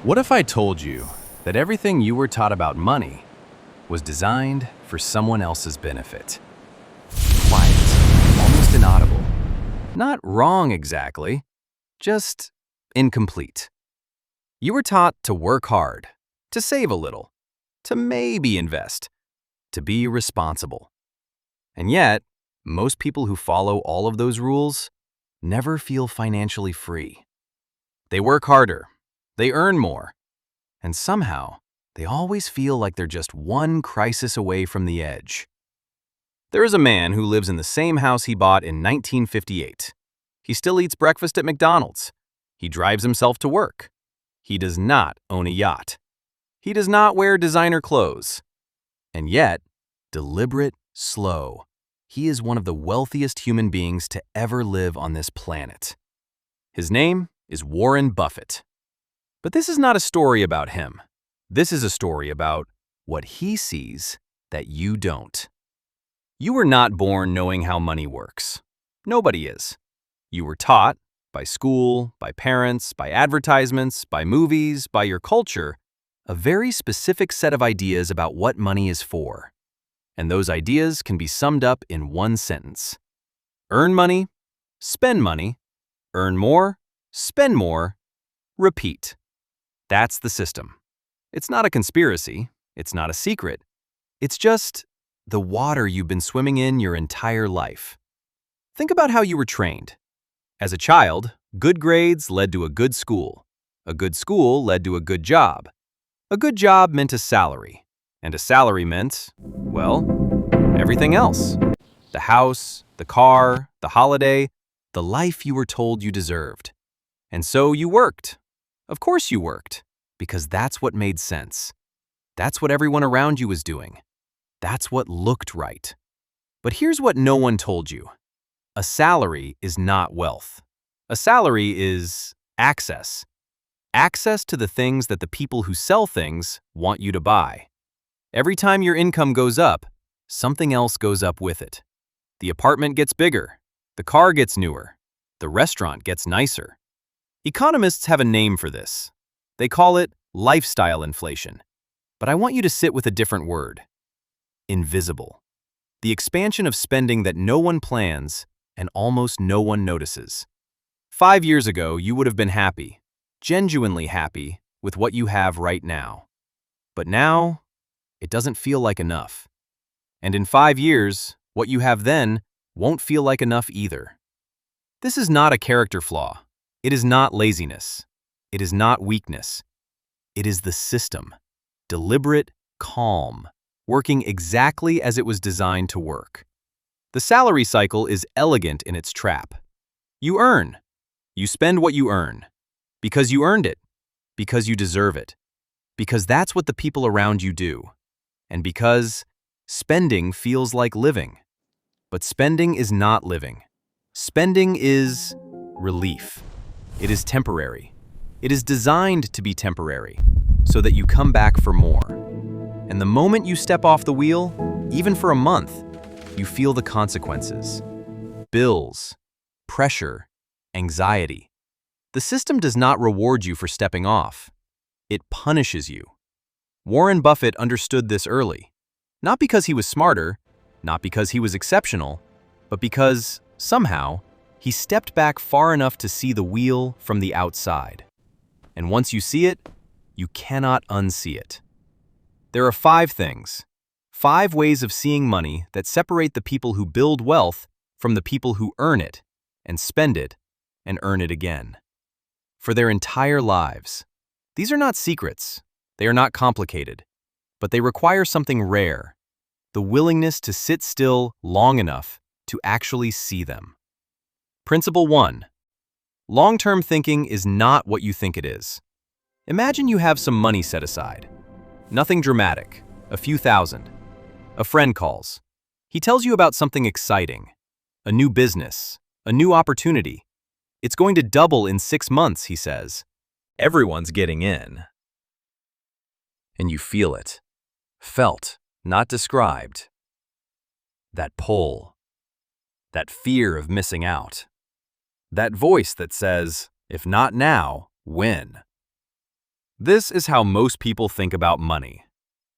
What if I told you that everything you were taught about money was designed for someone else's benefit? Quiet, almost inaudible. Not wrong exactly, just incomplete. You were taught to work hard, to save a little, to maybe invest, to be responsible. And yet, most people who follow all of those rules never feel financially free. They work harder, they earn more, and somehow they always feel like they're just one crisis away from the edge. There is a man who lives in the same house he bought in 1958. He still eats breakfast at McDonald's. He drives himself to work. He does not own a yacht. He does not wear designer clothes. And yet, deliberate, slow, he is one of the wealthiest human beings to ever live on this planet. His name is Warren Buffett. But this is not a story about him. This is a story about what he sees that you don't. You were not born knowing how money works. Nobody is. You were taught, by school, by parents, by advertisements, by movies, by your culture, a very specific set of ideas about what money is for. And those ideas can be summed up in one sentence. Earn money, spend money, earn more, spend more, repeat. That's the system. It's not a conspiracy. It's not a secret. It's just the water you've been swimming in your entire life. Think about how you were trained. As a child, good grades led to a good school. A good school led to a good job. A good job meant a salary. And a salary meant, well, everything else. The house, the car, the holiday, the life you were told you deserved. And so you worked. Of course you worked, because that's what made sense. That's what everyone around you was doing. That's what looked right. But here's what no one told you. A salary is not wealth. A salary is access. Access to the things that the people who sell things want you to buy. Every time your income goes up, something else goes up with it. The apartment gets bigger. The car gets newer. The restaurant gets nicer. Economists have a name for this. They call it lifestyle inflation. But I want you to sit with a different word. Invisible. The expansion of spending that no one plans and almost no one notices. 5 years ago, you would have been happy, genuinely happy, with what you have right now. But now, it doesn't feel like enough. And in 5 years, what you have then won't feel like enough either. This is not a character flaw. It is not laziness. It is not weakness. It is the system. Deliberate, calm, working exactly as it was designed to work. The salary cycle is elegant in its trap. You earn. You spend what you earn. Because you earned it. Because you deserve it. Because that's what the people around you do. And because spending feels like living. But spending is not living. Spending is relief. It is temporary. It is designed to be temporary, so that you come back for more. And the moment you step off the wheel, even for a month, you feel the consequences. Bills, pressure, anxiety. The system does not reward you for stepping off. It punishes you. Warren Buffett understood this early. Not because he was smarter, not because he was exceptional, but because, somehow, he stepped back far enough to see the wheel from the outside. And once you see it, you cannot unsee it. There are 5 things, 5 ways of seeing money that separate the people who build wealth from the people who earn it and spend it and earn it again. For their entire lives. These are not secrets. They are not complicated. But they require something rare, the willingness to sit still long enough to actually see them. Principle 1. Long-term thinking is not what you think it is. Imagine you have some money set aside. Nothing dramatic, a few thousand. A friend calls. He tells you about something exciting. A new business, a new opportunity. It's going to double in 6 months, he says. Everyone's getting in. And you feel it. Felt, not described. That pull. That fear of missing out. That voice that says, if not now, when? This is how most people think about money.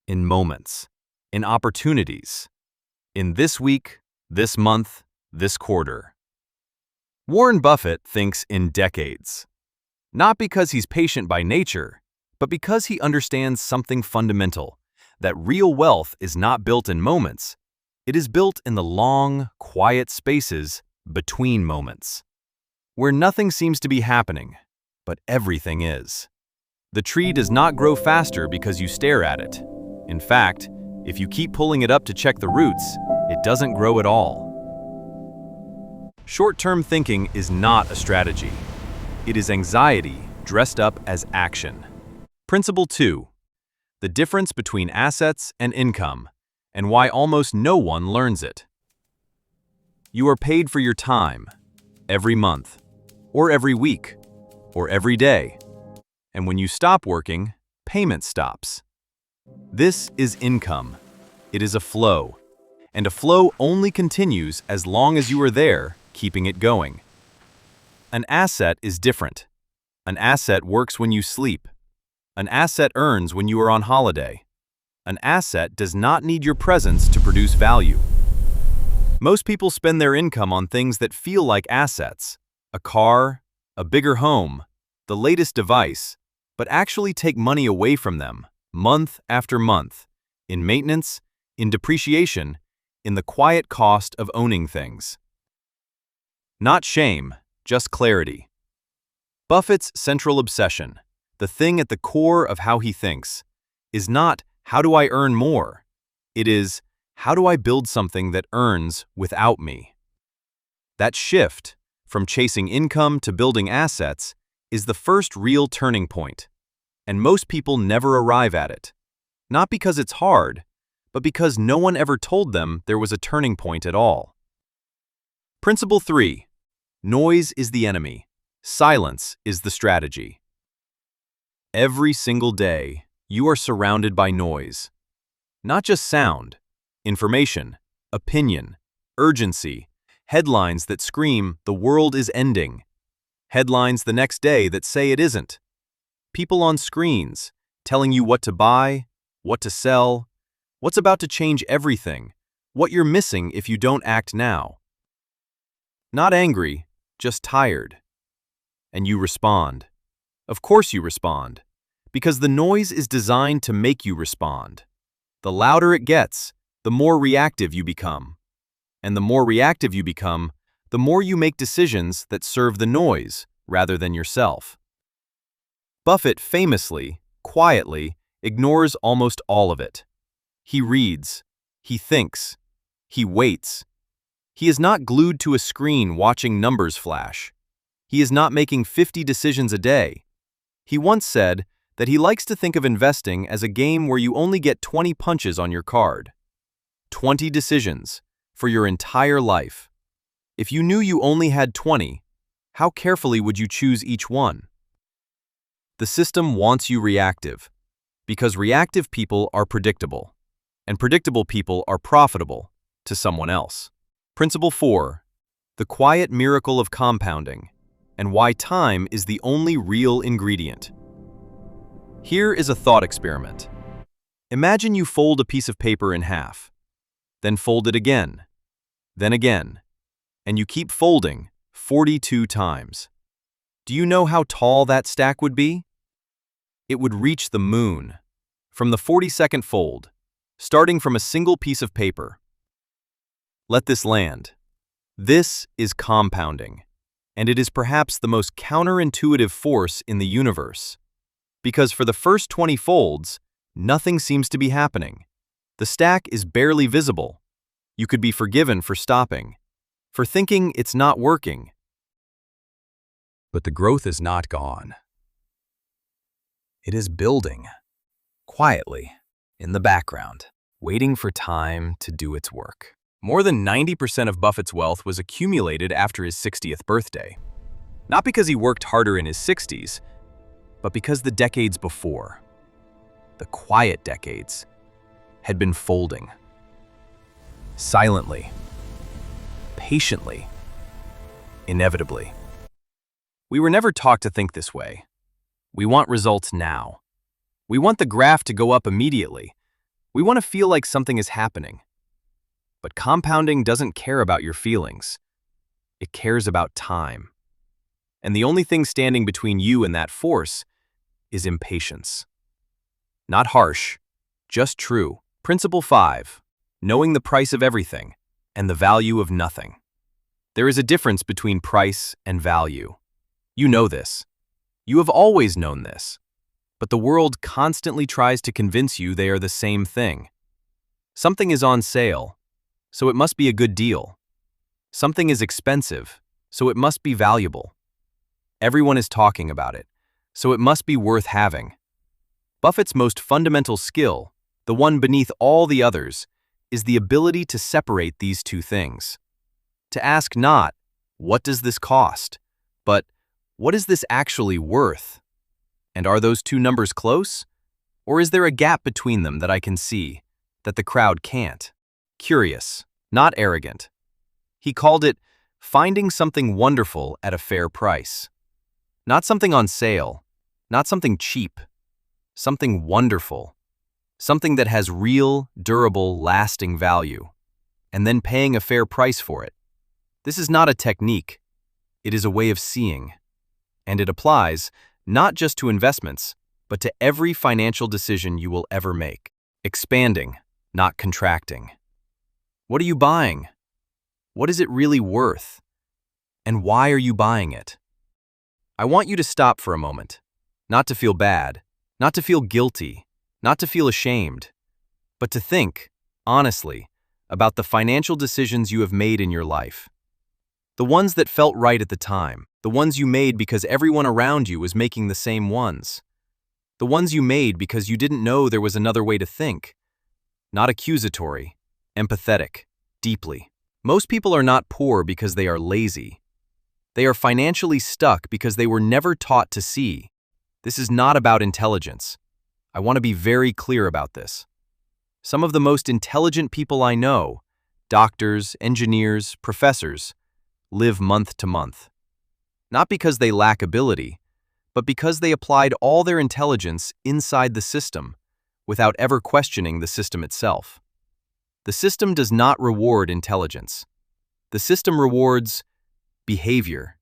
In moments, in opportunities, in this week, this month, this quarter. Warren Buffett thinks in decades. Not because he's patient by nature, but because he understands something fundamental, that real wealth is not built in moments. It is built in the long, quiet spaces between moments, where nothing seems to be happening, but everything is. The tree does not grow faster because you stare at it. In fact, if you keep pulling it up to check the roots, it doesn't grow at all. Short-term thinking is not a strategy. It is anxiety dressed up as action. Principle 2. The difference between assets and income, and why almost no one learns it. You are paid for your time, every month, or every week, or every day. And when you stop working, payment stops. This is income. It is a flow. And a flow only continues as long as you are there, keeping it going. An asset is different. An asset works when you sleep. An asset earns when you are on holiday. An asset does not need your presence to produce value. Most people spend their income on things that feel like assets, a car, a bigger home, the latest device, but actually take money away from them, month after month, in maintenance, in depreciation, in the quiet cost of owning things. Not shame, just clarity. Buffett's central obsession, the thing at the core of how he thinks, is not how do I earn more? It is how do I build something that earns without me? That shift, from chasing income to building assets, is the first real turning point, and most people never arrive at it. Not because it's hard, but because no one ever told them there was a turning point at all. Principle 3. Noise is the enemy. Silence is the strategy. Every single day, you are surrounded by noise. Not just sound, information, opinion, urgency, headlines that scream the world is ending. Headlines the next day that say it isn't. People on screens telling you what to buy, what to sell, what's about to change everything, what you're missing if you don't act now. Not angry, just tired. And you respond. Of course you respond, because the noise is designed to make you respond. The louder it gets, the more reactive you become. And the more reactive you become, the more you make decisions that serve the noise rather than yourself. Buffett famously, quietly, ignores almost all of it. He reads, he thinks, he waits. He is not glued to a screen watching numbers flash. He is not making 50 decisions a day. He once said that he likes to think of investing as a game where you only get 20 punches on your card. 20 decisions for your entire life. If you knew you only had 20, how carefully would you choose each one? The system wants you reactive, because reactive people are predictable, and predictable people are profitable to someone else. Principle 4. The quiet miracle of compounding, and why time is the only real ingredient. Here is a thought experiment. Imagine you fold a piece of paper in half, then fold it again, and you keep folding 42 times. Do you know how tall that stack would be? It would reach the moon. From the 42nd fold, starting from a single piece of paper. Let this land. This is compounding, and it is perhaps the most counterintuitive force in the universe. Because for the first 20 folds, nothing seems to be happening. The stack is barely visible. You could be forgiven for stopping, for thinking it's not working. But the growth is not gone. It is building, quietly, in the background, waiting for time to do its work. More than 90% of Buffett's wealth was accumulated after his 60th birthday. Not because he worked harder in his 60s, but because the decades before, the quiet decades, had been folding. Silently, patiently, inevitably. We were never taught to think this way. We want results now, We want the graph to go up immediately. We want to feel like something is happening. But compounding doesn't care about your feelings. It cares about time. And the only thing standing between you and that force is impatience. Not harsh, just true. Principle 5. Knowing the price of everything and the value of nothing. There is a difference between price and value. You know this. You have always known this. But the world constantly tries to convince you they are the same thing. Something is on sale, so it must be a good deal. Something is expensive, so it must be valuable. Everyone is talking about it, so it must be worth having. Buffett's most fundamental skill, the one beneath all the others, is the ability to separate these two things. To ask not, what does this cost, but what is this actually worth? And are those two numbers close? Or is there a gap between them that I can see, that the crowd can't? Curious, not arrogant. He called it finding something wonderful at a fair price. Not something on sale, not something cheap, something wonderful, something that has real, durable, lasting value, and then paying a fair price for it. This is not a technique, it is a way of seeing, and it applies not just to investments, but to every financial decision you will ever make. Expanding, not contracting. What are you buying? What is it really worth? And why are you buying it? I want you to stop for a moment, not to feel bad, not to feel guilty, not to feel ashamed, but to think, honestly, about the financial decisions you have made in your life. The ones that felt right at the time, the ones you made because everyone around you was making the same ones. The ones you made because you didn't know there was another way to think. Not accusatory, empathetic, deeply. Most people are not poor because they are lazy. They are financially stuck because they were never taught to see. This is not about intelligence. I want to be very clear about this. Some of the most intelligent people I know, doctors, engineers, professors, live month to month. Not because they lack ability, but because they applied all their intelligence inside the system, without ever questioning the system itself. The system does not reward intelligence. The system rewards behavior.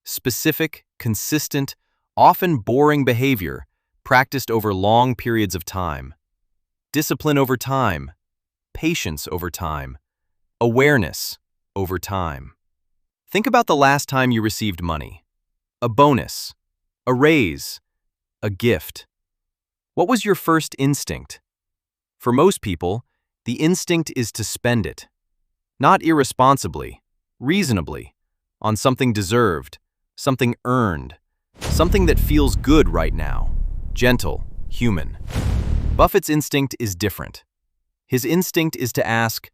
Specific, consistent, often boring behavior practiced over long periods of time. Discipline over time. Patience over time. Awareness over time. Think about the last time you received money. A bonus. A raise. A gift. What was your first instinct? For most people, the instinct is to spend it. Not irresponsibly, reasonably, on something deserved, something earned, something that feels good right now, gentle, human. Buffett's instinct is different. His instinct is to ask,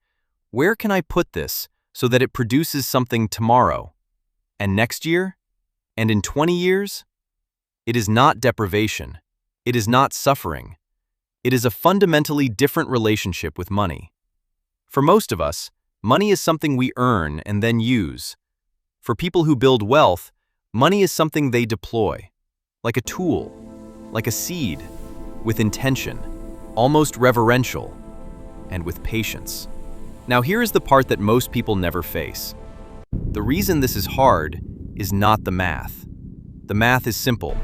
where can I put this so that it produces something tomorrow? And next year? And in 20 years? It is not deprivation. It is not suffering. It is a fundamentally different relationship with money. For most of us, money is something we earn and then use. For people who build wealth, money is something they deploy, like a tool, like a seed, with intention, almost reverential, and with patience. Now here is the part that most people never face. The reason this is hard is not the math. The math is simple.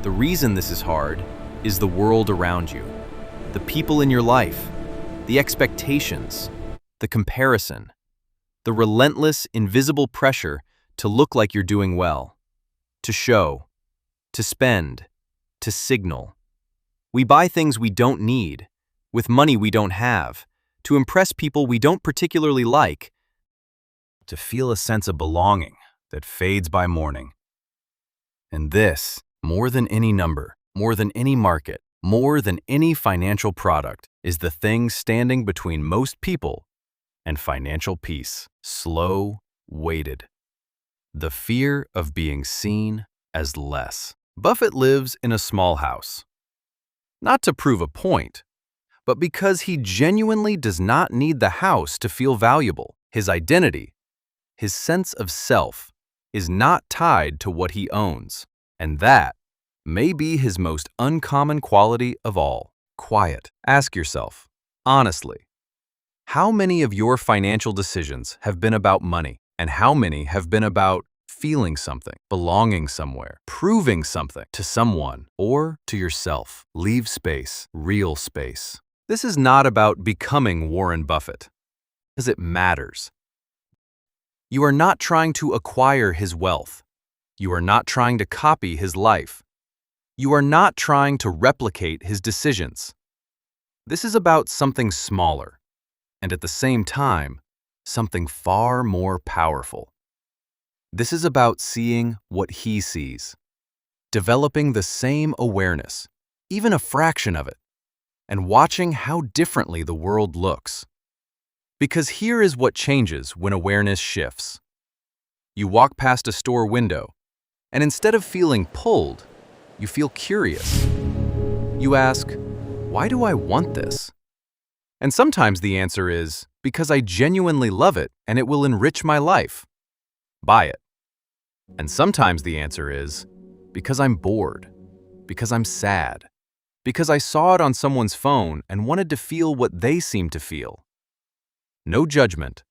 The reason this is hard is the world around you, the people in your life, the expectations, the comparison, the relentless, invisible pressure to look like you're doing well, to show, to spend, to signal. We buy things we don't need, with money we don't have, to impress people we don't particularly like, to feel a sense of belonging that fades by morning. And this, more than any number, more than any market, more than any financial product, is the thing standing between most people and financial peace. Slow, weighted. The fear of being seen as less. Buffett lives in a small house. Not to prove a point, but because he genuinely does not need the house to feel valuable. His identity, his sense of self, is not tied to what he owns, and that may be his most uncommon quality of all: quiet. Ask yourself, honestly, how many of your financial decisions have been about money, and how many have been about feeling something, belonging somewhere, proving something to someone or to yourself? Leave space, real space. This is not about becoming Warren Buffett, because it matters. You are not trying to acquire his wealth. You are not trying to copy his life. You are not trying to replicate his decisions. This is about something smaller, and at the same time, something far more powerful. This is about seeing what he sees, developing the same awareness, even a fraction of it, and watching how differently the world looks. Because here is what changes when awareness shifts. You walk past a store window, and instead of feeling pulled, you feel curious. You ask, why do I want this? And sometimes the answer is, because I genuinely love it and it will enrich my life. Buy it. And sometimes the answer is, because I'm bored, because I'm sad, because I saw it on someone's phone and wanted to feel what they seem to feel. No judgment,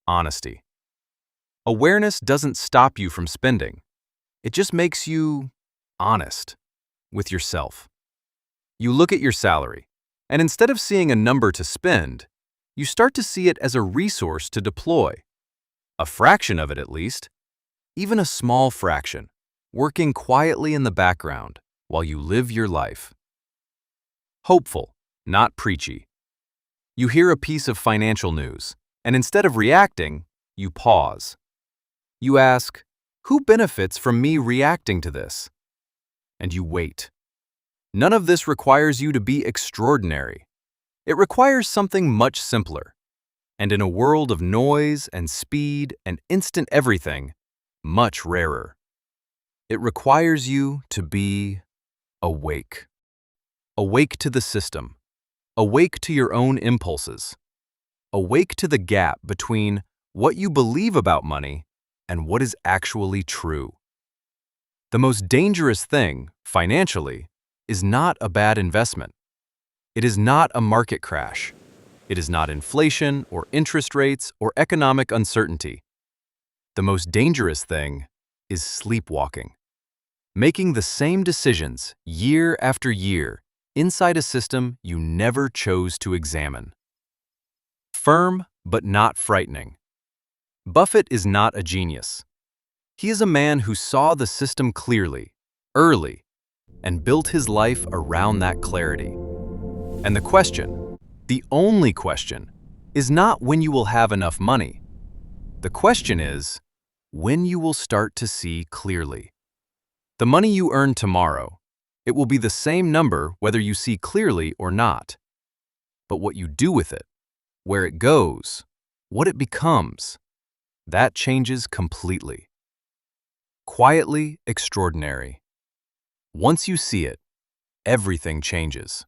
honesty. Awareness doesn't stop you from spending. It just makes you honest with yourself. You look at your salary, and instead of seeing a number to spend, you start to see it as a resource to deploy. A fraction of it at least, even a small fraction, working quietly in the background while you live your life. Hopeful, not preachy. You hear a piece of financial news, and instead of reacting, you pause. You ask, who benefits from me reacting to this? And you wait. None of this requires you to be extraordinary. It requires something much simpler. And in a world of noise and speed and instant everything, much rarer. It requires you to be awake. Awake to the system. Awake to your own impulses. Awake to the gap between what you believe about money and what is actually true. The most dangerous thing, financially, is not a bad investment. It is not a market crash. It is not inflation or interest rates or economic uncertainty. The most dangerous thing is sleepwalking. Making the same decisions year after year inside a system you never chose to examine. Firm, but not frightening. Buffett is not a genius. He is a man who saw the system clearly, early, and built his life around that clarity. And the question, the only question, is not when you will have enough money. The question is, when you will start to see clearly. The money you earn tomorrow, it will be the same number whether you see clearly or not. But what you do with it, where it goes, what it becomes, that changes completely. Quietly extraordinary. Once you see it, everything changes.